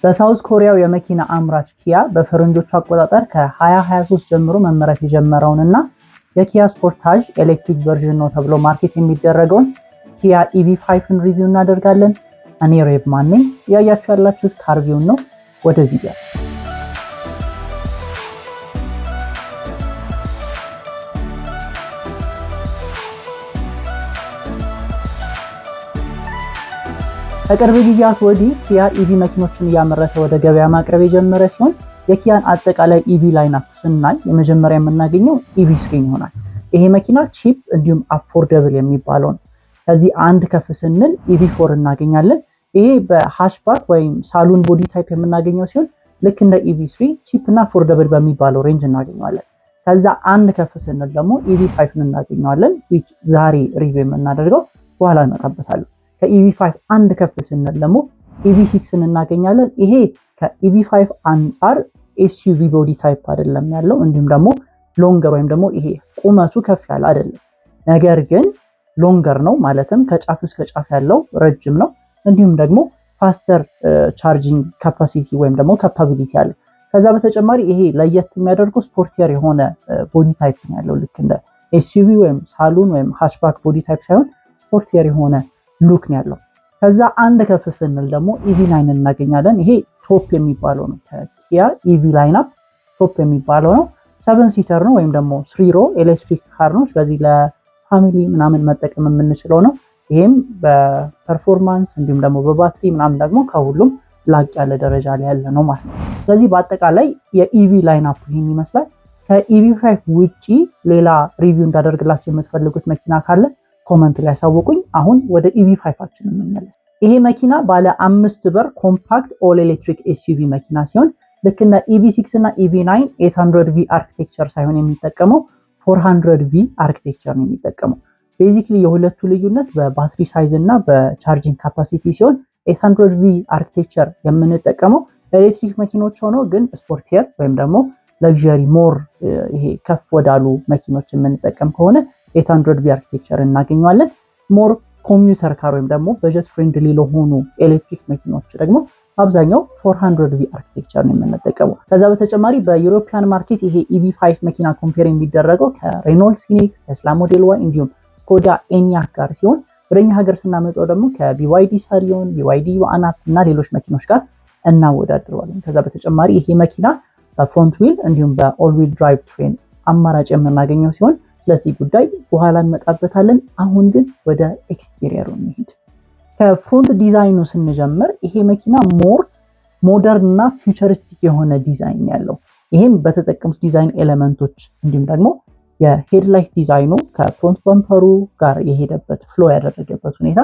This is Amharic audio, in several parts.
በሳውዝ ኮሪያው የመኪና አምራች ኪያ በፈረንጆቹ አቆጣጠር ከ2023 ጀምሮ መመረት የጀመረውንና የኪያ ስፖርታጅ ኤሌክትሪክ ቨርዥን ነው ተብሎ ማርኬት የሚደረገውን ኪያ EV5ን ሪቪው እናደርጋለን። እኔ ሬቭማን ነኝ። ያያችሁ ያላችሁት ካርቪውን ነው። ወደ ቪዲዮ ከቅርብ ጊዜያት ወዲህ ኪያ ኢቪ መኪኖችን እያመረተ ወደ ገበያ ማቅረብ የጀመረ ሲሆን የኪያን አጠቃላይ ኢቪ ላይናፕ ስናይ የመጀመሪያ የምናገኘው EV3 ይሆናል። ይሄ መኪና ቺፕ እንዲሁም አፎርደብል የሚባለው ነው። ከዚህ አንድ ከፍ ስንል EV4 እናገኛለን። ይሄ በሃሽባክ ወይም ሳሉን ቦዲ ታይፕ የምናገኘው ሲሆን ልክ እንደ EV3 ቺፕ እና አፎርደብል በሚባለው ሬንጅ እናገኘዋለን። ከዛ አንድ ከፍ ስንል ደግሞ EV5 እናገኘዋለን which ዛሬ ሪቪው የምናደርገው በኋላ እንመጣበታለን። ከEV5 አንድ ከፍ ስንል ደግሞ EV6 እናገኛለን። ይሄ ከEV5 አንጻር SUV ቦዲ ታይፕ አይደለም ያለው፣ እንዲሁም ደግሞ ሎንገር ወይም ደግሞ ይሄ ቁመቱ ከፍ ያለ አይደለም፣ ነገር ግን ሎንገር ነው። ማለትም ከጫፍ እስከ ጫፍ ያለው ረጅም ነው። እንዲሁም ደግሞ ፋስተር ቻርጂንግ ካፓሲቲ ወይም ደግሞ ካፓቢሊቲ አለው። ከዛ በተጨማሪ ይሄ ለየት የሚያደርገው ስፖርቲየር የሆነ ቦዲ ታይፕ ነው ያለው። ልክ እንደ SUV ወይም ሳሉን ወይም ሃችባክ ቦዲ ታይፕ ሳይሆን ስፖርቲየር የሆነ ሉክ ነው ያለው። ከዛ አንድ ከፍ ስንል ደግሞ EV9 እናገኛለን። ይሄ ቶፕ የሚባለው ነው። ከኪያ EV ላይናፕ ቶፕ የሚባለው ነው። 7 ሲተር ነው ወይም ደግሞ 3 ሮ ኤሌክትሪክ ካር ነው። ስለዚህ ለፋሚሊ ምናምን መጠቀም የምንችለው ነው። ይሄም በፐርፎርማንስ እንዲሁም ደግሞ በባትሪ ምናምን ደግሞ ከሁሉም ላቅ ያለ ደረጃ ላይ ያለ ነው ማለት ነው። ስለዚህ በአጠቃላይ የኢቪ ላይናፕ ይሄን ይመስላል። ከEV5 ውጪ ሌላ ሪቪው እንዳደርግላችሁ የምትፈልጉት መኪና ካለ ኮመንት ላይ ያሳውቁኝ። አሁን ወደ EV5 እንመለስ። ይሄ መኪና ባለ 5 በር ኮምፓክት ኦል ኤሌክትሪክ SUV መኪና ሲሆን ልክ እንደ EV6 እና EV9 800V አርኪቴክቸር ሳይሆን የሚጠቀመው 400V አርኪቴክቸር ነው የሚጠቀመው። ቤዚክሊ የሁለቱ ልዩነት በባትሪ ሳይዝ እና በቻርጂንግ ካፓሲቲ ሲሆን 800V አርኪቴክቸር የምንጠቀመው ኤሌክትሪክ መኪኖች ሆኖ ግን ስፖርቲየር ወይም ደግሞ ለግዠሪ ሞር ይሄ ከፍ ወዳሉ መኪኖች የምንጠቀም ከሆነ 800V አርኪቴክቸር እናገኘዋለን። ሞር ኮሚዩተር ካር ወይም ደግሞ በጀት ፍሬንድሊ ለሆኑ ኤሌክትሪክ መኪኖች ደግሞ አብዛኛው 400V አርኪቴክቸር ነው የምንጠቀመው። ከዛ በተጨማሪ በዩሮፒያን ማርኬት ይሄ EV5 መኪና ኮምፔር የሚደረገው ከሬኖልድ ሲኒክ፣ ቴስላ ሞዴል ዋይ እንዲሁም ስኮዳ ኤኒያክ ጋር ሲሆን ወደኛ ሀገር ስናመጣው ደግሞ ከBYD ሳሊዮን፣ BYD ዋናፕ እና ሌሎች መኪኖች ጋር እናወዳድረዋለን። ከዛ በተጨማሪ ይሄ መኪና በፍሮንት ዊል እንዲሁም በኦል ዊል ድራይቭ ትሬን አማራጭ የምናገኘው ሲሆን ስለዚህ ጉዳይ በኋላ እንመጣበታለን። አሁን ግን ወደ ኤክስቴሪየሩ እንሂድ። ከፍሮንት ዲዛይኑ ስንጀምር ይሄ መኪና ሞር ሞደርን እና ፊውቸሪስቲክ የሆነ ዲዛይን ያለው፣ ይሄም በተጠቀሙት ዲዛይን ኤሌመንቶች እንዲሁም ደግሞ የሄድላይት ዲዛይኑ ከፍሮንት በምፐሩ ጋር የሄደበት ፍሎ ያደረገበት ሁኔታ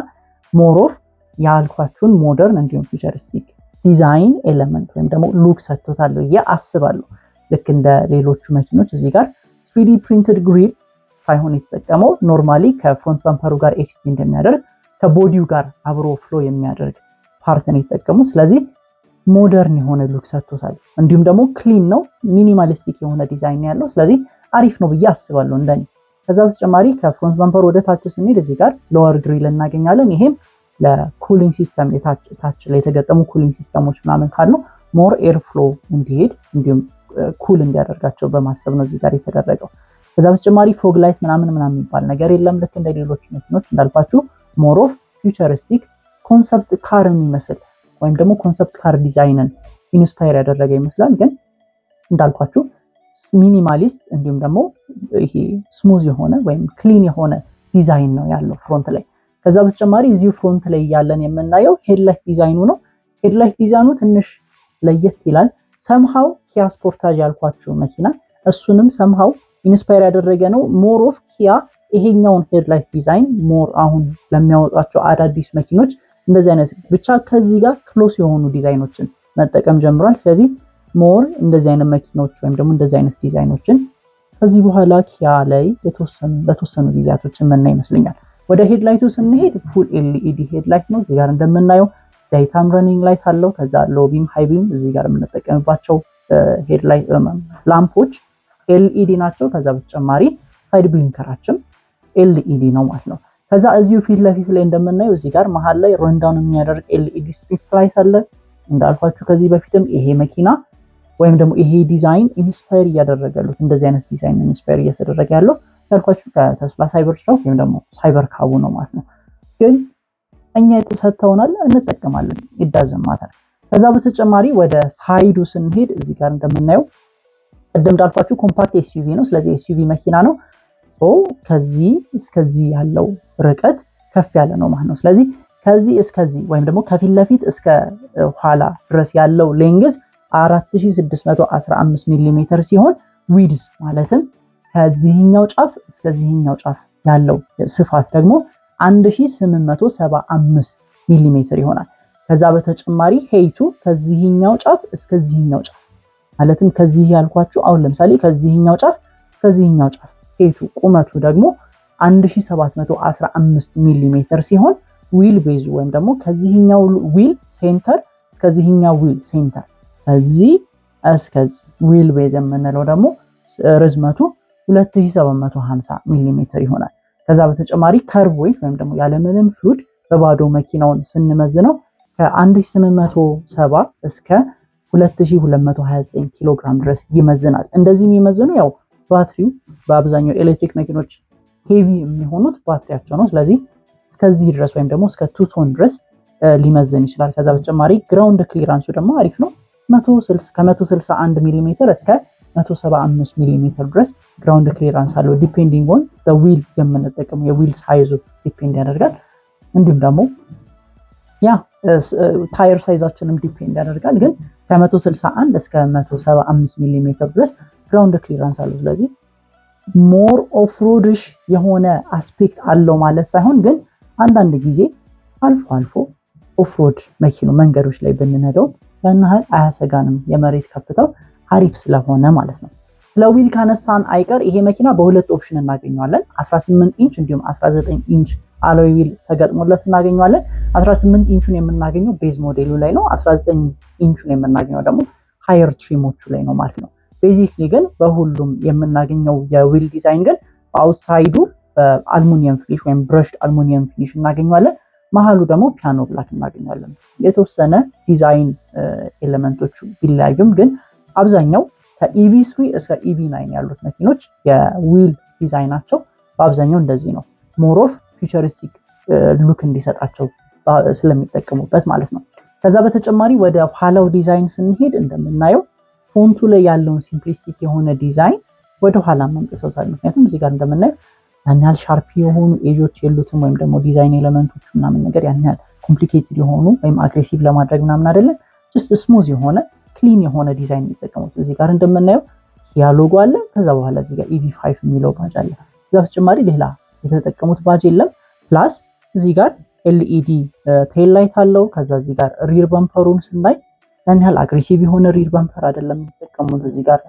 ሞር ኦፍ ያልኳችሁን ሞደርን እንዲሁም ፊውቸሪስቲክ ዲዛይን ኤሌመንት ወይም ደግሞ ሉክ ሰጥቶታል ብዬ አስባለሁ። ልክ እንደ ሌሎቹ መኪኖች እዚህ ጋር 3D ፕሪንትድ ግሪል ሳይሆን የተጠቀመው ኖርማሊ ከፍሮንት በምፐሩ ጋር ኤክስቴንድ የሚያደርግ ከቦዲው ጋር አብሮ ፍሎ የሚያደርግ ፓርትን የተጠቀሙ። ስለዚህ ሞደርን የሆነ ሉክ ሰጥቶታል። እንዲሁም ደግሞ ክሊን ነው፣ ሚኒማሊስቲክ የሆነ ዲዛይን ያለው። ስለዚህ አሪፍ ነው ብዬ አስባለሁ እንደኔ። ከዛ በተጨማሪ ከፍሮንት በምፐር ወደ ታች ስንሄድ እዚህ ጋር ሎወር ግሪል እናገኛለን። ይሄም ለኩሊንግ ሲስተም ታች ላይ የተገጠሙ ኩሊንግ ሲስተሞች ምናምን ካሉ ሞር ኤር ፍሎ እንዲሄድ እንዲሁም ኩል እንዲያደርጋቸው በማሰብ ነው እዚህ ጋር የተደረገው። ከዛ በተጨማሪ ፎግ ላይት ምናምን የሚባል ነገር የለም። ልክ እንደ ሌሎች መኪኖች እንዳልኳችሁ ሞር ኦፍ ፊውቸሪስቲክ ኮንሰፕት ካር የሚመስል ወይም ደግሞ ኮንሰፕት ካር ዲዛይንን ኢንስፓየር ያደረገ ይመስላል። ግን እንዳልኳችሁ ሚኒማሊስት እንዲሁም ደግሞ ይሄ ስሙዝ የሆነ ወይም ክሊን የሆነ ዲዛይን ነው ያለው ፍሮንት ላይ። ከዛ በተጨማሪ እዚሁ ፍሮንት ላይ ያለን የምናየው ሄድላይት ዲዛይኑ ነው። ሄድላይት ዲዛይኑ ትንሽ ለየት ይላል። ሰምሃው ኪያ ስፖርታጅ ያልኳችሁ መኪና እሱንም ሰምሃው ኢንስፓየር ያደረገ ነው። ሞር ኦፍ ኪያ ይሄኛውን ሄድላይት ዲዛይን ሞር አሁን ለሚያወጣቸው አዳዲስ መኪኖች እንደዚህ አይነት ብቻ ከዚህ ጋር ክሎስ የሆኑ ዲዛይኖችን መጠቀም ጀምሯል። ስለዚህ ሞር እንደዚህ አይነት መኪኖች ወይም ደግሞ እንደዚህ አይነት ዲዛይኖችን ከዚህ በኋላ ኪያ ላይ ለተወሰኑ ጊዜያቶችን የምናይ ይመስለኛል። ወደ ሄድላይቱ ስንሄድ ፉል ኤልኢዲ ሄድላይት ነው። እዚህ ጋር እንደምናየው ዳይታም ረኒንግ ላይት አለው። ከዛ ሎቢም ሃይቢም እዚህ ጋር የምንጠቀምባቸው ሄድላይት ላምፖች ኤልኢዲ ናቸው። ከዛ በተጨማሪ ሳይድ ብሊንከራችን ኤልኢዲ ነው ማለት ነው። ከዛ እዚሁ ፊት ለፊት ላይ እንደምናየው እዚህ ጋር መሃል ላይ ረንዳውን የሚያደርግ ኤልኢዲ ስትሪፕ ላይት አለ። እንዳልኳችሁ ከዚህ በፊትም ይሄ መኪና ወይም ደግሞ ይሄ ዲዛይን ኢንስፓየር እያደረገሉት እንደዚህ አይነት ዲዛይን ኢንስፓየር እየተደረገ ያለው ያልኳችሁ ከቴስላ ሳይበር ትራክ ወይም ደግሞ ሳይበር ካቡ ነው ማለት ነው። ግን እኛ የተሰጠውናል እንጠቀማለን ይዳዘማታል። ከዛ በተጨማሪ ወደ ሳይዱ ስንሄድ እዚህ ጋር እንደምናየው ቀደም እንዳልኳችሁ ኮምፓክት ኤስዩቪ ነው። ስለዚህ ኤስዩቪ መኪና ነው። ከዚህ እስከዚህ ያለው ርቀት ከፍ ያለ ነው ማለት ነው። ስለዚህ ከዚህ እስከዚህ ወይም ደግሞ ከፊት ለፊት እስከ ኋላ ድረስ ያለው ሌንግዝ 4615 ሚሊ ሜትር ሲሆን ዊድዝ ማለትም ከዚህኛው ጫፍ እስከዚህኛው ጫፍ ያለው ስፋት ደግሞ 1875 ሚሊ ሜትር ይሆናል። ከዛ በተጨማሪ ሄይቱ ከዚህኛው ጫፍ እስከዚህኛው ጫፍ ማለትም ከዚህ ያልኳችሁ አሁን ለምሳሌ ከዚህኛው ጫፍ እስከዚህኛው ጫፍ ሄይቱ ቁመቱ ደግሞ 1715 ሚሊ ሜትር ሲሆን ዊል ቤዙ ወይም ደግሞ ከዚህኛው ዊል ሴንተር እስከዚህኛው ዊል ሴንተር ከዚህ እስከዚህ ዊል ቤዝ የምንለው ደግሞ ርዝመቱ 2750 ሚሊ ሜትር ይሆናል። ከዛ በተጨማሪ ከርቭ ዌይት ወይም ደግሞ ያለምንም ፍሉድ በባዶ መኪናውን ስንመዝነው ከ1870 እስከ 2229 ኪሎ ግራም ድረስ ይመዝናል። እንደዚህ የሚመዝኑ ያው ባትሪው በአብዛኛው ኤሌክትሪክ መኪኖች ሄቪ የሚሆኑት ባትሪያቸው ነው። ስለዚህ እስከዚህ ድረስ ወይም ደግሞ እስከ 2 ቶን ድረስ ሊመዘን ይችላል። ከዛ በተጨማሪ ግራውንድ ክሊራንሱ ደግሞ አሪፍ ነው። ከ161 ሚሊ ሜትር እስከ 175 ሚሊ ሜትር ድረስ ግራውንድ ክሊራንስ አለው። ዲፔንዲንግ ኦን ዊል የምንጠቀመው የዊል ሳይዙ ዲፔንድ ያደርጋል። እንዲሁም ደግሞ ታየር ሳይዛችንም ዲፔንድ ያደርጋል። ግን ከ161 እስከ 175 ሚሊ ሜትር ድረስ ግራውንድ ክሊራንስ አለው። ስለዚህ ሞር ኦፍሮድሽ የሆነ አስፔክት አለው ማለት ሳይሆን ግን አንዳንድ ጊዜ አልፎ አልፎ ኦፍሮድ መኪኑ መንገዶች ላይ ብንነደው ያን ያህል አያሰጋንም፣ የመሬት ከፍታው አሪፍ ስለሆነ ማለት ነው። ስለ ዊል ካነሳን አይቀር ይሄ መኪና በሁለት ኦፕሽን እናገኘዋለን። 18 ኢንች እንዲሁም 19 ኢንች አሎይ ዊል ተገጥሞለት እናገኘዋለን። 18 ኢንቹን የምናገኘው ቤዝ ሞዴሉ ላይ ነው። 19 ኢንቹን የምናገኘው ደግሞ ሃየር ትሪሞቹ ላይ ነው ማለት ነው። ቤዚክሊ ግን በሁሉም የምናገኘው የዊል ዲዛይን ግን በአውትሳይዱ በአልሙኒየም ፊኒሽ ወይም ብረሽድ አልሙኒየም ፊኒሽ እናገኘዋለን። መሀሉ ደግሞ ፒያኖ ብላክ እናገኘዋለን። የተወሰነ ዲዛይን ኤሌመንቶቹ ቢለያዩም ግን አብዛኛው ከኢቪ3 እስከ ኢቪ9 ያሉት መኪኖች የዊል ዲዛይናቸው በአብዛኛው እንደዚህ ነው። ሞሮፍ ፊቸሪስቲክ ሉክ እንዲሰጣቸው ስለሚጠቀሙበት ማለት ነው። ከዛ በተጨማሪ ወደ ኋላው ዲዛይን ስንሄድ እንደምናየው ፎንቱ ላይ ያለውን ሲምፕሊስቲክ የሆነ ዲዛይን ወደ ኋላ መምጥሰውታል። ምክንያቱም እዚህ ጋር እንደምናየው ያን ያህል ሻርፕ የሆኑ ኤጆች የሉትም፣ ወይም ደግሞ ዲዛይን ኤሌመንቶቹ ምናምን ነገር ያን ያህል ኮምፕሊኬትድ የሆኑ ወይም አግሬሲቭ ለማድረግ ምናምን አይደለም። ጀስት ስሙዝ የሆነ ክሊን የሆነ ዲዛይን የሚጠቀሙት። እዚህ ጋር እንደምናየው ኪያ ሎጎ አለ። ከዛ በኋላ እዚህ ጋር EV5 የሚለው ባጅ አለ። ከዛ በተጨማሪ ሌላ የተጠቀሙት ባጅ የለም። ፕላስ እዚህ ጋር ኤልኢዲ ቴል ላይት አለው። ከዛ እዚህ ጋር ሪር በምፐሩን ስናይ ያን ያህል አግሬሲቭ የሆነ ሪር በምፐር አይደለም የሚጠቀሙት። እዚህ ጋር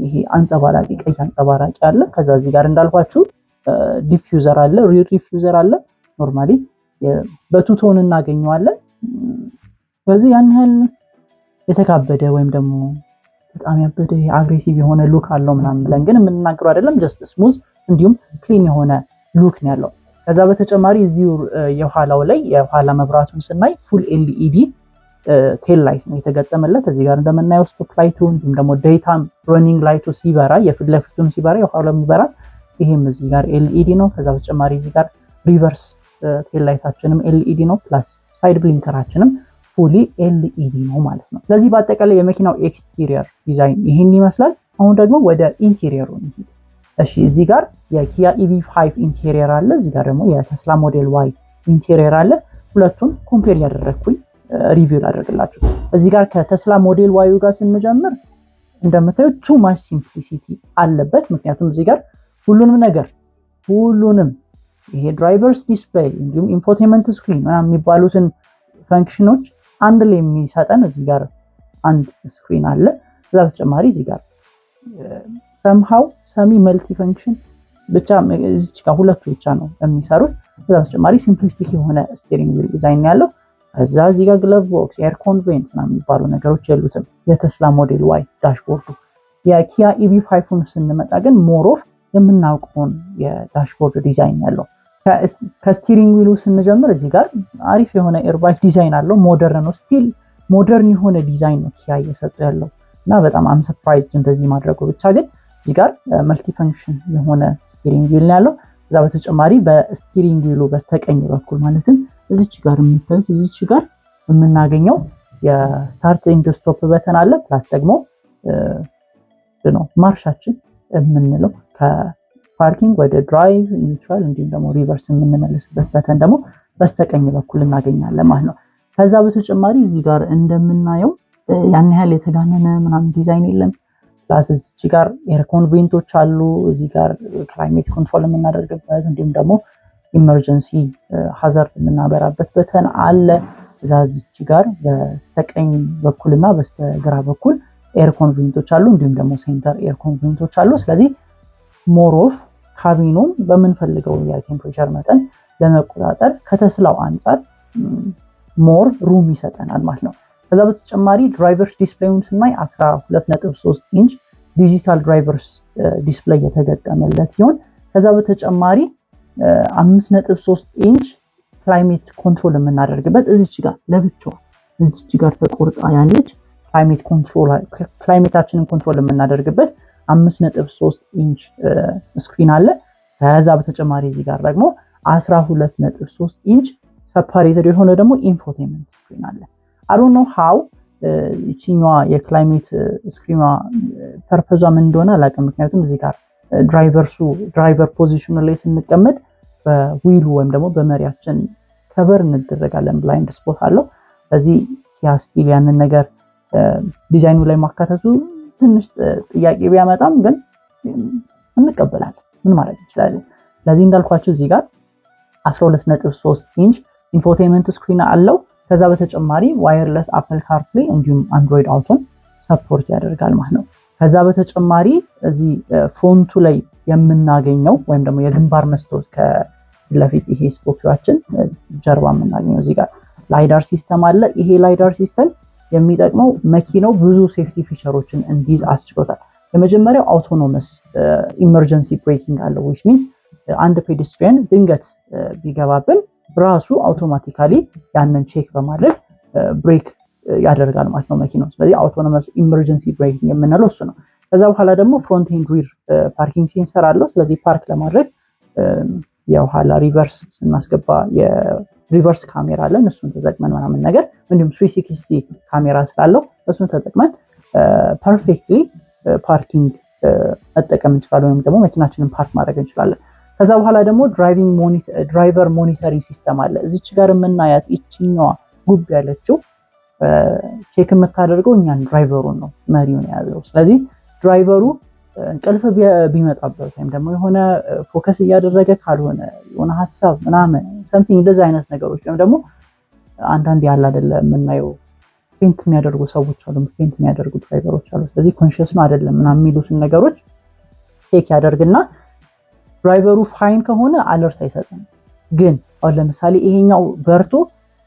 ይሄ አንጸባራቂ ቀይ አንጸባራቂ አለ። ከዛ እዚህ ጋር እንዳልኳችሁ ዲፊውዘር አለ፣ ሪር ዲፊውዘር አለ። ኖርማሊ በቱቶን እናገኘዋለን። በዚህ ያን ያህል የተካበደ ወይም ደግሞ በጣም ያበደ አግሬሲቭ የሆነ ሉክ አለው ምናምን ብለን ግን የምንናገረው አይደለም። ጀስት ስሙዝ እንዲሁም ክሊን የሆነ ሉክ ነው ያለው። ከዛ በተጨማሪ እዚሁ የኋላው ላይ የኋላ መብራቱን ስናይ ፉል ኤልኢዲ ቴል ላይት ነው የተገጠመለት። እዚህ ጋር እንደምናየው ስቶፕ ላይቱ እንዲሁም ደግሞ ዴይታም ረኒንግ ላይቱ ሲበራ የፊት ለፊቱም ሲበራ የኋላው ይበራል። ይሄም እዚህ ጋር ኤልኢዲ ነው። ከዛ በተጨማሪ እዚህ ጋር ሪቨርስ ቴል ላይታችንም ኤልኢዲ ነው። ፕላስ ሳይድ ብሊንከራችንም ፉሊ ኤልኢዲ ነው ማለት ነው። ስለዚህ በአጠቃላይ የመኪናው ኤክስቴሪየር ዲዛይን ይህን ይመስላል። አሁን ደግሞ ወደ ኢንቴሪየሩ እንሂድ። እሺ እዚህ ጋር የኪያ EV5 ኢንቴሪየር አለ። እዚህ ጋር ደግሞ የቴስላ ሞዴል ዋይ ኢንቴሪየር አለ። ሁለቱን ኮምፔር ያደረግኩኝ ሪቪው ላደርግላችሁ። እዚህ ጋር ከቴስላ ሞዴል ዋዩ ጋር ስንጀምር እንደምታዩት ቱ ማች ሲምፕሊሲቲ አለበት። ምክንያቱም እዚህ ጋር ሁሉንም ይሄ ድራይቨርስ ዲስፕሌይ እንዲሁም ኢንፎቴመንት ስክሪን ምናምን የሚባሉትን ፈንክሽኖች አንድ ላይ የሚሰጠን እዚህ ጋር አንድ ስክሪን አለ። ከዛ በተጨማሪ እዚህ ጋር ሰምሃው ሰሚ መልቲ ፈንክሽን ብቻ እዚች ጋር ሁለቱ ብቻ ነው የሚሰሩት። ከዛ በተጨማሪ ሲምፕሊስቲክ የሆነ ስቲሪንግ ዊል ዲዛይን ያለው። ከዛ እዚህ ጋር ግለቭ ቦክስ፣ ኤር ኮንቬንት ምናምን የሚባሉ ነገሮች የሉትም የቴስላ ሞዴል ዋይ ዳሽቦርዱ። የኪያ EV5ን ስንመጣ ግን ሞሮፍ የምናውቀውን የዳሽቦርድ ዲዛይን ያለው። ከስቲሪንግ ዊሉ ስንጀምር እዚህ ጋር አሪፍ የሆነ ኤርባግ ዲዛይን አለው። ሞደርን ነው፣ ስቲል ሞደርን የሆነ ዲዛይን ነው ኪያ እየሰጡ ያለው እና በጣም አም ሰርፕራይዝድ እንደዚህ ማድረጉ። ብቻ ግን እዚህ ጋር መልቲ ፈንክሽን የሆነ ስቲሪንግ ዊል ነው ያለው። ከዛ በተጨማሪ በስቲሪንግ ዊሉ በስተቀኝ በኩል ማለትም እዚች ጋር የምታዩት እዚች ጋር የምናገኘው የስታርት ኤንድ ስቶፕ በተን አለ። ፕላስ ደግሞ ነው ማርሻችን የምንለው ከፓርኪንግ ወደ ድራይቭ ኒውትራል እንዲሁም ደግሞ ሪቨርስ የምንመለስበት በተን ደግሞ በስተቀኝ በኩል እናገኛለን ማለት ነው። ከዛ በተጨማሪ እዚህ ጋር እንደምናየው ያን ያህል የተጋነነ ምናምን ዲዛይን የለም። ፕላስ እዚህ ጋር ኤር ኮንቬንቶች አሉ። እዚህ ጋር ክላይሜት ኮንትሮል የምናደርግበት እንዲሁም ደግሞ ኢመርጀንሲ ሃዛርድ የምናበራበት በተን አለ። እዛዚች ጋር በስተቀኝ በኩልና በስተግራ በኩል ኤር ኮንቬንቶች አሉ፣ እንዲሁም ደግሞ ሴንተር ኤር ኮንቬንቶች አሉ። ስለዚህ ሞር ኦፍ ካቢኑን በምንፈልገው የቴምፕሬቸር መጠን ለመቆጣጠር ከተስላው አንጻር ሞር ሩም ይሰጠናል ማለት ነው። ከዛ በተጨማሪ ድራይቨርስ ዲስፕሌይን ስናይ 12.3 ኢንች ዲጂታል ድራይቨርስ ዲስፕሌይ የተገጠመለት ሲሆን ከዛ በተጨማሪ 5.3 ኢንች ክላይሜት ኮንትሮል የምናደርግበት እዚች ጋር ለብቻዋ እዚች ጋር ተቆርጣ ያለች ክላይሜታችንን ኮንትሮል የምናደርግበት 5.3 ኢንች ስክሪን አለ። ከዛ በተጨማሪ እዚህ ጋር ደግሞ 12.3 ኢንች ሰፓሬትድ የሆነ ደግሞ ኢንፎቴንመንት ስክሪን አለ። አይ ዶንት ኖ ሃው ይቺኛዋ የክላይሜት ስክሪኗ ፐርፐዟ ምን እንደሆነ አላውቅም። ምክንያቱም እዚህ ጋር ድራይቨር ፖዚሽኑ ላይ ስንቀመጥ በዊሉ ወይም ደግሞ በመሪያችን ከበር እንደረጋለን፣ ብላይንድ ስፖት አለው። ስለዚህ ኪያ ስቲል ያንን ነገር ዲዛይኑ ላይ ማካተቱ ትንሽ ጥያቄ ቢያመጣም ግን እንቀበላለን፣ ምን ማድረግ እንችላለን። ስለዚህ እንዳልኳችሁ እዚህ ጋር 12.3 ኢንች ኢንፎቴንመንት ስክሪን አለው። ከዛ በተጨማሪ ዋየርለስ አፕል ካርፕሌይ እንዲሁም አንድሮይድ አውቶን ሰፖርት ያደርጋል ማለት ነው። ከዛ በተጨማሪ እዚህ ፍሮንቱ ላይ የምናገኘው ወይም ደግሞ የግንባር መስታወት ከፊት ለፊት ይሄ ስፖኪዋችን ጀርባ የምናገኘው እዚህ ጋር ላይዳር ሲስተም አለ። ይሄ ላይዳር ሲስተም የሚጠቅመው መኪናው ብዙ ሴፍቲ ፊቸሮችን እንዲይዝ አስችሎታል። የመጀመሪያው አውቶኖመስ ኢመርጀንሲ ብሬኪንግ አለው which means አንድ ፔዴስትሪያን ድንገት ቢገባብን ራሱ አውቶማቲካሊ ያንን ቼክ በማድረግ ብሬክ ያደርጋል ማለት ነው መኪናው። ስለዚህ አውቶኖመስ ኢመርጀንሲ ብሬኪንግ የምንለው እሱ ነው። ከዛ በኋላ ደግሞ ፍሮንት ኤንድ ሪር ፓርኪንግ ሴንሰር አለው። ስለዚህ ፓርክ ለማድረግ የኋላ ሪቨርስ ስናስገባ የሪቨርስ ካሜራ አለን፣ እሱን ተጠቅመን ምናምን ነገር እንዲሁም 360 ካሜራ ስላለው እሱን ተጠቅመን ፐርፌክትሊ ፓርኪንግ መጠቀም እንችላለን፣ ወይም ደግሞ መኪናችንን ፓርክ ማድረግ እንችላለን። ከዛ በኋላ ደግሞ ድራይቨር ሞኒተሪንግ ሲስተም አለ። እዚች ጋር የምናያት ይችኛዋ ጉብ ያለችው ቼክ የምታደርገው እኛን ድራይቨሩን ነው፣ መሪውን የያዘው። ስለዚህ ድራይቨሩ እንቅልፍ ቢመጣበት ወይም ደግሞ የሆነ ፎከስ እያደረገ ካልሆነ የሆነ ሀሳብ ምናምን ሰምቲንግ እንደዚህ አይነት ነገሮች ወይም ደግሞ አንዳንድ ያለ አይደለ የምናየው ፌንት የሚያደርጉ ሰዎች አሉ፣ ፌንት የሚያደርጉ ድራይቨሮች አሉ። ስለዚህ ኮንሽስ ነው አይደለም ምናምን የሚሉትን ነገሮች ቼክ ያደርግና ድራይቨሩ ፋይን ከሆነ አለርት አይሰጥም። ግን አሁን ለምሳሌ ይሄኛው በርቶ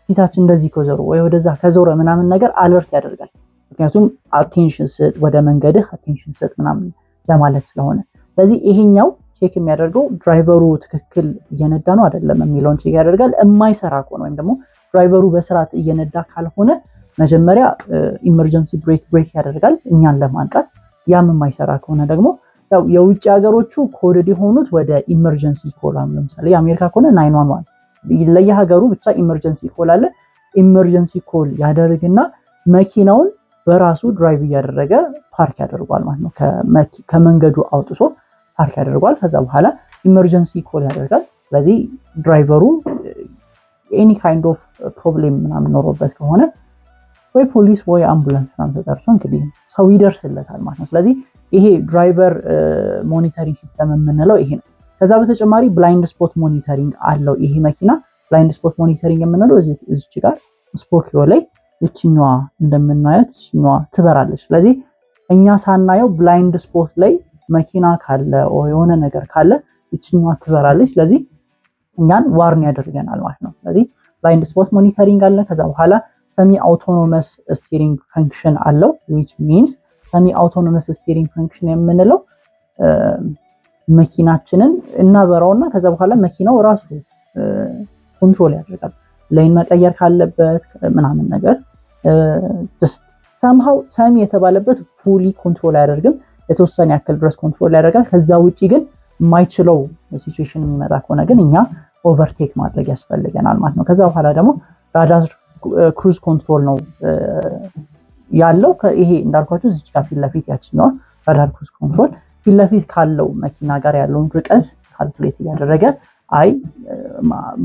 ፊታችን እንደዚህ ከዞረ ወይ ወደዛ ከዞረ ምናምን ነገር አለርት ያደርጋል። ምክንያቱም አቴንሽን ስጥ፣ ወደ መንገድህ አቴንሽን ስጥ ምናምን ለማለት ስለሆነ። ስለዚህ ይሄኛው ቼክ የሚያደርገው ድራይቨሩ ትክክል እየነዳ ነው አይደለም የሚለውን ቼክ ያደርጋል። የማይሰራ ከሆነ ወይም ደግሞ ድራይቨሩ በስርዓት እየነዳ ካልሆነ መጀመሪያ ኢመርጀንሲ ብሬክ ያደርጋል እኛን ለማንቃት። ያም የማይሰራ ከሆነ ደግሞ ያው የውጭ ሀገሮቹ ኮድ የሆኑት ወደ ኢመርጀንሲ ኮል አለ። ለምሳሌ የአሜሪካ ከሆነ 911 ለየሀገሩ ብቻ ኢመርጀንሲ ኮል አለ። ኢመርጀንሲ ኮል ያደርግና መኪናውን በራሱ ድራይቭ እያደረገ ፓርክ ያደርጓል ማለት ነው። ከመንገዱ አውጥቶ ፓርክ ያደርጓል። ከዛ በኋላ ኢመርጀንሲ ኮል ያደርጋል። ስለዚህ ድራይቨሩ ኤኒ ካይንድ ኦፍ ፕሮብሌም ምናምን ኖሮበት ከሆነ ወይ ፖሊስ ወይ አምቡላንስ ምናምን ተጠርቶ እንግዲህ ሰው ይደርስለታል ማለት ነው። ስለዚህ ይሄ ድራይቨር ሞኒተሪንግ ሲስተም የምንለው ይሄ ነው። ከዛ በተጨማሪ ብላይንድ ስፖት ሞኒተሪንግ አለው ይሄ መኪና። ብላይንድ ስፖት ሞኒተሪንግ የምንለው እዚች ጋር ስፖኪዮ ላይ እችኛዋ እንደምናያት እችኛዋ ትበራለች። ስለዚህ እኛ ሳናየው ብላይንድ ስፖት ላይ መኪና ካለ የሆነ ነገር ካለ እችኛዋ ትበራለች። ስለዚህ እኛን ዋርን ያደርገናል ማለት ነው። ስለዚህ ብላይንድ ስፖት ሞኒተሪንግ አለ። ከዛ በኋላ ሰሚ አውቶኖመስ ስቲሪንግ ፈንክሽን አለው which means ሰሚ አውቶኖመስ ስቲሪንግ ፈንክሽን የምንለው መኪናችንን እናበራውና ከዛ በኋላ መኪናው ራሱ ኮንትሮል ያደርጋል። ላይን መቀየር ካለበት ምናምን ነገር just somehow ሰሚ የተባለበት ፉሊ ኮንትሮል አያደርግም። የተወሰነ ያክል ድረስ ኮንትሮል ያደርጋል። ከዛ ውጪ ግን የማይችለው ሲቹዌሽን የሚመጣ ከሆነ ግን እኛ ኦቨርቴክ ማድረግ ያስፈልገናል ማለት ነው። ከዛ በኋላ ደግሞ ራዳር ክሩዝ ኮንትሮል ነው ያለው። ይሄ እንዳልኳችሁ እዚህ ጋር ፊት ለፊት ያችኛው ራዳር ክሩዝ ኮንትሮል ፊት ለፊት ካለው መኪና ጋር ያለውን ርቀት ካልኩሌት እያደረገ አይ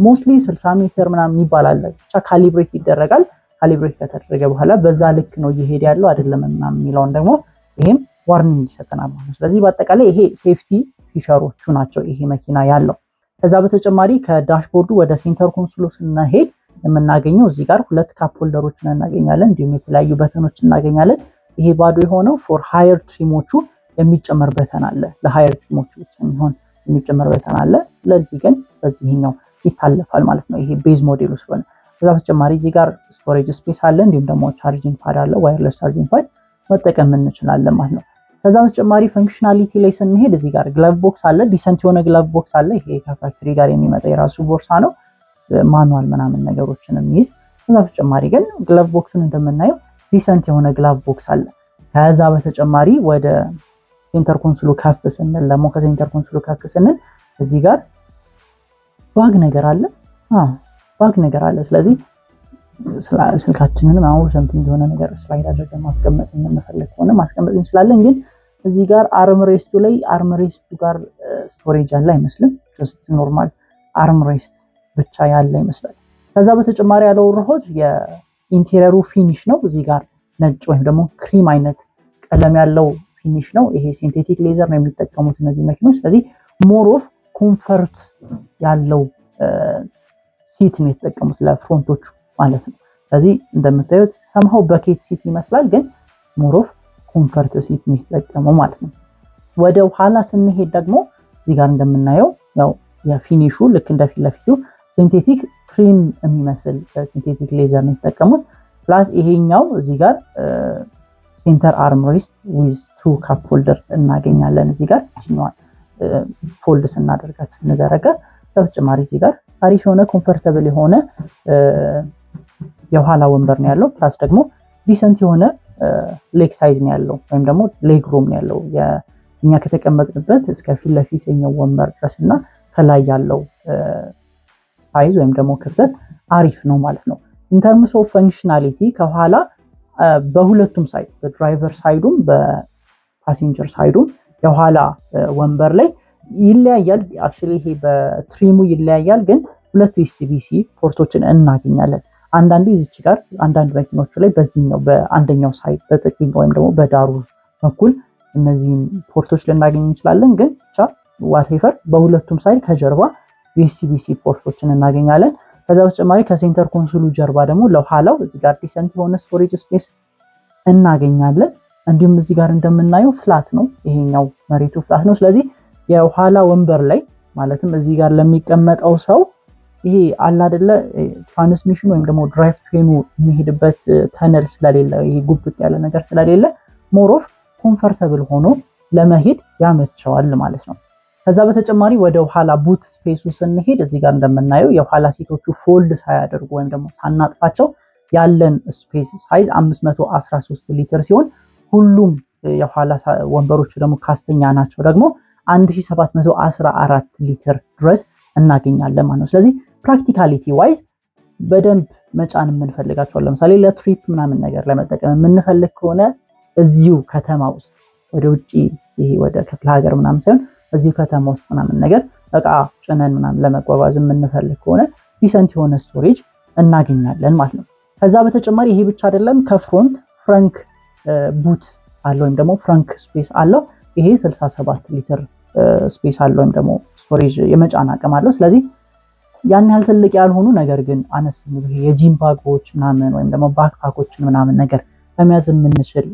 ሞስትሊ 60 ሜትር ምናምን ይባላል ብቻ ካሊብሬት ይደረጋል። ካሊብሬት ከተደረገ በኋላ በዛ ልክ ነው እየሄደ ያለው አይደለም ምናምን የሚለውን ደግሞ ይሄም ዋርኒንግ ይሰጠናል ማለት ነው። ስለዚህ በአጠቃላይ ይሄ ሴፍቲ ፊቸሮቹ ናቸው ይሄ መኪና ያለው። ከዛ በተጨማሪ ከዳሽቦርዱ ወደ ሴንተር ኮንሶሉ ስንሄድ የምናገኘው እዚህ ጋር ሁለት ካፕ ሆልደሮችን እናገኛለን። እንዲሁም የተለያዩ በተኖች እናገኛለን። ይሄ ባዶ የሆነው ፎር ሃየር ትሪሞቹ የሚጨመር በተን አለ። ለሃየር ትሪሞቹ ብቻ የሚሆን የሚጨመር በተን አለ። ለዚህ ግን በዚህኛው ይታለፋል ማለት ነው ይሄ ቤዝ ሞዴሉ ስለሆነ። ከዛ በተጨማሪ እዚህ ጋር ስቶሬጅ ስፔስ አለ። እንዲሁም ደግሞ ቻርጂንግ ፓድ አለ። ዋየርለስ ቻርጂንግ ፓድ መጠቀም እንችላለን ማለት ነው። ከዛ በተጨማሪ ፈንክሽናሊቲ ላይ ስንሄድ እዚህ ጋር ግላቭ ቦክስ አለ። ዲሰንት የሆነ ግላቭ ቦክስ አለ። ይሄ ከፋክተሪ ጋር የሚመጣ የራሱ ቦርሳ ነው። ማኑዋል ምናምን ነገሮችን የሚይዝ። ከዛ በተጨማሪ ግን ግላቭ ቦክሱን እንደምናየው ዲሰንት የሆነ ግላቭ ቦክስ አለ። ከዛ በተጨማሪ ወደ ሴንተር ኮንሶሉ ከፍ ስንል ደግሞ ከሴንተር ኮንሶሉ ከፍ ስንል እዚህ ጋር ባግ ነገር አለ። ባግ ነገር አለ። ስለዚህ ስልካችንን አሁን ሰምቲንግ የሆነ ነገር ስላይድ አድርገን ማስቀመጥ የምንፈልግ ከሆነ ማስቀመጥ እንችላለን። ግን እዚህ ጋር አርምሬስቱ ላይ አርምሬስቱ ጋር ስቶሬጅ ያለ አይመስልም። ጀስት ኖርማል አርምሬስት ብቻ ያለ ይመስላል። ከዛ በተጨማሪ ያለው ሮሆት የኢንቴሪየሩ ፊኒሽ ነው። እዚህ ጋር ነጭ ወይም ደግሞ ክሪም አይነት ቀለም ያለው ፊኒሽ ነው። ይሄ ሲንቴቲክ ሌዘር ነው የሚጠቀሙት እነዚህ መኪኖች። ስለዚህ ሞር ኦፍ ኮምፈርት ያለው ሲት ነው የተጠቀሙት ለፍሮንቶቹ ማለት ነው። ስለዚህ እንደምታዩት ሰምሃው በኬት ሲት ይመስላል፣ ግን ሞር ኦፍ ኮምፈርት ሲት ነው የተጠቀመው ማለት ነው። ወደ ኋላ ስንሄድ ደግሞ እዚህ ጋር እንደምናየው ያው የፊኒሹ ልክ እንደ ፊት ለፊቱ ሲንቴቲክ ክሪም የሚመስል ሲንቴቲክ ሌዘር ነው የተጠቀሙት። ፕላስ ይሄኛው እዚህ ጋር ሴንተር አርምሬስት ዊዝ ቱ ካፕ ሆልደር እናገኛለን። እዚህ ጋር እኛዋን ፎልድ ስናደርጋት ስንዘረጋት፣ በተጨማሪ እዚህ ጋር አሪፍ የሆነ ኮምፎርታብል የሆነ የኋላ ወንበር ነው ያለው። ፕላስ ደግሞ ዲሰንት የሆነ ሌግ ሳይዝ ነው ያለው ወይም ደግሞ ሌግ ሩም ነው ያለው እኛ ከተቀመጥንበት እስከ ፊት ለፊት የኛው ወንበር ድረስና ከላይ ያለው ሳይዝ ወይም ደግሞ ክፍተት አሪፍ ነው ማለት ነው። ኢንተርምስ ኦፍ ፈንክሽናሊቲ ከኋላ በሁለቱም ሳይድ በድራይቨር ሳይዱም በፓሴንጀር ሳይዱም የኋላ ወንበር ላይ ይለያያል። አክቹሊ ይሄ በትሪሙ ይለያያል፣ ግን ሁለት ዩኤስቢ-ሲ ፖርቶችን እናገኛለን። አንዳንዴ እዚች ጋር አንዳንድ መኪኖቹ ላይ በዚህኛው በአንደኛው ሳይድ በጥቅኝ ወይም ደግሞ በዳሩ በኩል እነዚህን ፖርቶች ልናገኝ እንችላለን። ግን ብቻ ዋቴቨር በሁለቱም ሳይድ ከጀርባ ዩኤስቢ-ሲ ፖርቶችን እናገኛለን። ከዛ በተጨማሪ ከሴንተር ኮንሶሉ ጀርባ ደግሞ ለኋላው እዚህ ጋር ዲሰንት የሆነ ስቶሬጅ ስፔስ እናገኛለን። እንዲሁም እዚህ ጋር እንደምናየው ፍላት ነው፣ ይሄኛው መሬቱ ፍላት ነው። ስለዚህ የኋላ ወንበር ላይ ማለትም እዚህ ጋር ለሚቀመጠው ሰው ይሄ አለ አይደለ ትራንስሚሽን ወይም ደግሞ ድራይቭ ትሬኑ የሚሄድበት ተነል ስለሌለ ይሄ ጉብጥ ያለ ነገር ስለሌለ ሞር ኦፍ ኮምፎርታብል ሆኖ ለመሄድ ያመቸዋል ማለት ነው። ከዛ በተጨማሪ ወደ ኋላ ቡት ስፔሱ ስንሄድ እዚህ ጋር እንደምናየው የኋላ ሲቶቹ ፎልድ ሳያደርጉ ወይም ደግሞ ሳናጥፋቸው ያለን ስፔስ ሳይዝ 513 ሊትር ሲሆን ሁሉም የኋላ ወንበሮቹ ደግሞ ካስተኛ ናቸው ደግሞ 1714 ሊትር ድረስ እናገኛለን ማለት ነው። ስለዚህ ፕራክቲካሊቲ ዋይዝ በደንብ መጫን የምንፈልጋቸው ለምሳሌ ለትሪፕ ምናምን ነገር ለመጠቀም የምንፈልግ ከሆነ እዚሁ ከተማ ውስጥ ወደ ውጪ ይሄ ወደ ክፍለ ሀገር ምናምን ሳይሆን እዚሁ ከተማ ውስጥ ምናምን ነገር እቃ ጭነን ምናምን ለመጓጓዝ የምንፈልግ ከሆነ ዲሰንት የሆነ ስቶሬጅ እናገኛለን ማለት ነው። ከዛ በተጨማሪ ይሄ ብቻ አይደለም፣ ከፍሮንት ፍራንክ ቡት አለው ወይም ደግሞ ፍራንክ ስፔስ አለው። ይሄ 67 ሊትር ስፔስ አለው ወይም ደግሞ ስቶሬጅ የመጫን አቅም አለው። ስለዚህ ያን ያህል ትልቅ ያልሆኑ ነገር ግን አነስ የሚሉ የጂም ባጎች ምናምን ወይም ደግሞ ባክፓኮችን ምናምን ነገር ለመያዝ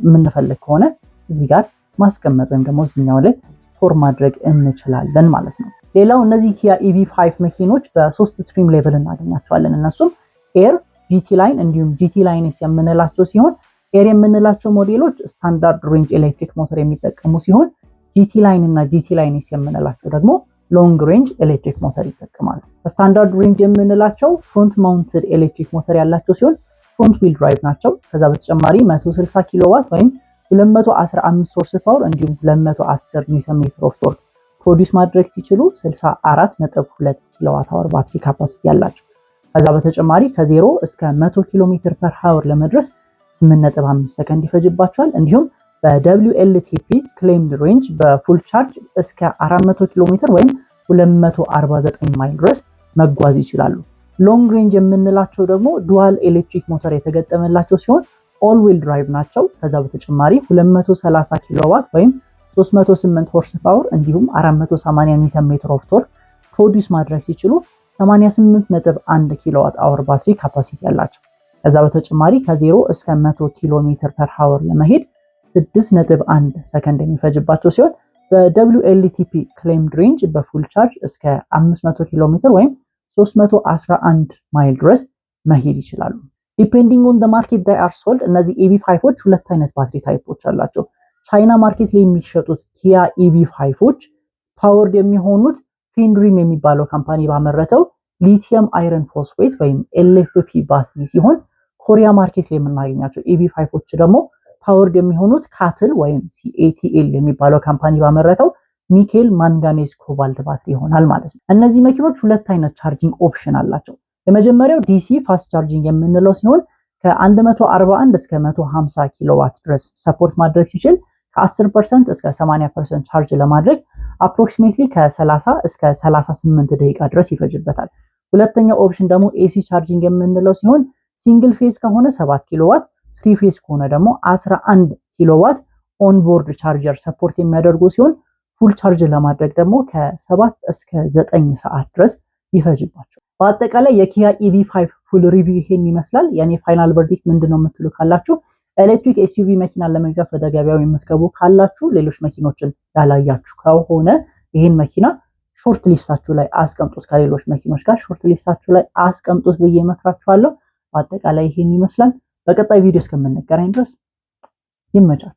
የምንፈልግ ከሆነ እዚህ ጋር ማስቀመጥ ወይም ደግሞ እዚህኛው ላይ ስቶር ማድረግ እንችላለን ማለት ነው። ሌላው እነዚህ ኪያ EV5 መኪኖች በሶስት ትሪም ሌቭል እናገኛቸዋለን። እነሱም ኤር፣ ጂቲ ላይን እንዲሁም ጂቲ ላይንስ የምንላቸው ሲሆን ኤር የምንላቸው ሞዴሎች ስታንዳርድ ሬንጅ ኤሌክትሪክ ሞተር የሚጠቀሙ ሲሆን ጂቲ ላይን እና ጂቲ ላይንስ የምንላቸው ደግሞ ሎንግ ሬንጅ ኤሌክትሪክ ሞተር ይጠቀማሉ። ስታንዳርድ ሬንጅ የምንላቸው ፍሮንት ማውንትድ ኤሌክትሪክ ሞተር ያላቸው ሲሆን ፍሮንት ዊል ድራይቭ ናቸው። ከዛ በተጨማሪ 160 ኪሎዋት ወይም 215 ሆርስ ፓወር እንዲሁም 210 ኒውተን ሜትር ኦፍ ቶርክ ፕሮዲውስ ማድረግ ሲችሉ 64.2 ኪሎዋት አወር ባትሪ ካፓሲቲ ያላቸው። ከዛ በተጨማሪ ከ0 እስከ 100 ኪሎ ሜትር ፐር ሃወር ለመድረስ 8.5 ሰከንድ ይፈጅባቸዋል። እንዲሁም በWLTP ክሌምድ ሬንጅ በፉል ቻርጅ እስከ 400 ኪሎ ሜትር ወይም 249 ማይል ድረስ መጓዝ ይችላሉ። ሎንግ ሬንጅ የምንላቸው ደግሞ ዱዋል ኤሌክትሪክ ሞተር የተገጠመላቸው ሲሆን ኦል ዊል ድራይቭ ናቸው። ከዛ በተጨማሪ 230 ኪሎዋት ወይም 308 ሆርስ ፓወር እንዲሁም 480 ኒውተን ሜትር ኦፍ ቶርክ ፕሮዲውስ ማድረግ ሲችሉ 88.1 ኪሎዋት አወር ባትሪ ካፓሲቲ ያላቸው። ከዛ በተጨማሪ ከ0 እስከ 100 ኪሎ ሜትር ፐር ሃወር ለመሄድ 6.1 ሰከንድ የሚፈጅባቸው ሲሆን በWLTP ክሌምድ ሬንጅ በፉል ቻርጅ እስከ 500 ኪሎ ሜትር ወይም 311 ማይል ድረስ መሄድ ይችላሉ። ዲፔንዲንግ ኦን ዘ ማርኬት ዳይ አር ሶልድ እነዚህ EV5ዎች ሁለት አይነት ባትሪ ታይፖች አላቸው። ቻይና ማርኬት ላይ የሚሸጡት ኪያ EV5ዎች ፓወርድ የሚሆኑት ፊንድሪም የሚባለው ካምፓኒ ባመረተው ሊቲየም አይረን ፎስፌት ወይም LFP ባትሪ ሲሆን ኮሪያ ማርኬት ላይ የምናገኛቸው EV5ዎች ደግሞ ፓወርድ የሚሆኑት ካትል ወይም CATL የሚባለው ካምፓኒ ባመረተው ኒኬል ማንጋኔዝ ኮባልት ባትሪ ይሆናል ማለት ነው። እነዚህ መኪኖች ሁለት አይነት ቻርጂንግ ኦፕሽን አላቸው። የመጀመሪያው DC ፋስት ቻርጂንግ የምንለው ሲሆን ከ141 እስከ 150 ኪሎዋት ድረስ ሰፖርት ማድረግ ሲችል ከ10% እስከ 80% ቻርጅ ለማድረግ አፕሮክሲሜትሊ ከ30 እስከ 38 ደቂቃ ድረስ ይፈጅበታል። ሁለተኛው ኦፕሽን ደግሞ AC ቻርጂንግ የምንለው ሲሆን ሲንግል ፌዝ ከሆነ 7 ኪሎዋት፣ 3 ፌዝ ከሆነ ደግሞ 11 ኪሎዋት ኦንቦርድ ቻርጀር ሰፖርት የሚያደርጉ ሲሆን ፉል ቻርጅ ለማድረግ ደግሞ ከ7 እስከ 9 ሰዓት ድረስ ይፈጅባቸው። በአጠቃላይ የኪያ EV5 ፉል ሪቪው ይሄን ይመስላል። የኔ ፋይናል ቨርዲክት ምንድነው የምትሉ ካላችሁ ኤሌክትሪክ SUV መኪናን ለመግዛት ወደ ገበያው የምትገቡ ካላችሁ ሌሎች መኪኖችን ያላያችሁ ከሆነ ይሄን መኪና ሾርት ሊስታችሁ ላይ አስቀምጡት፣ ከሌሎች መኪኖች ጋር ሾርት ሊስታችሁ ላይ አስቀምጡት ብዬ እመክራችኋለሁ። በአጠቃላይ ይሄን ይመስላል። በቀጣይ ቪዲዮ እስከምንገናኝ ድረስ ይመቻችሁ።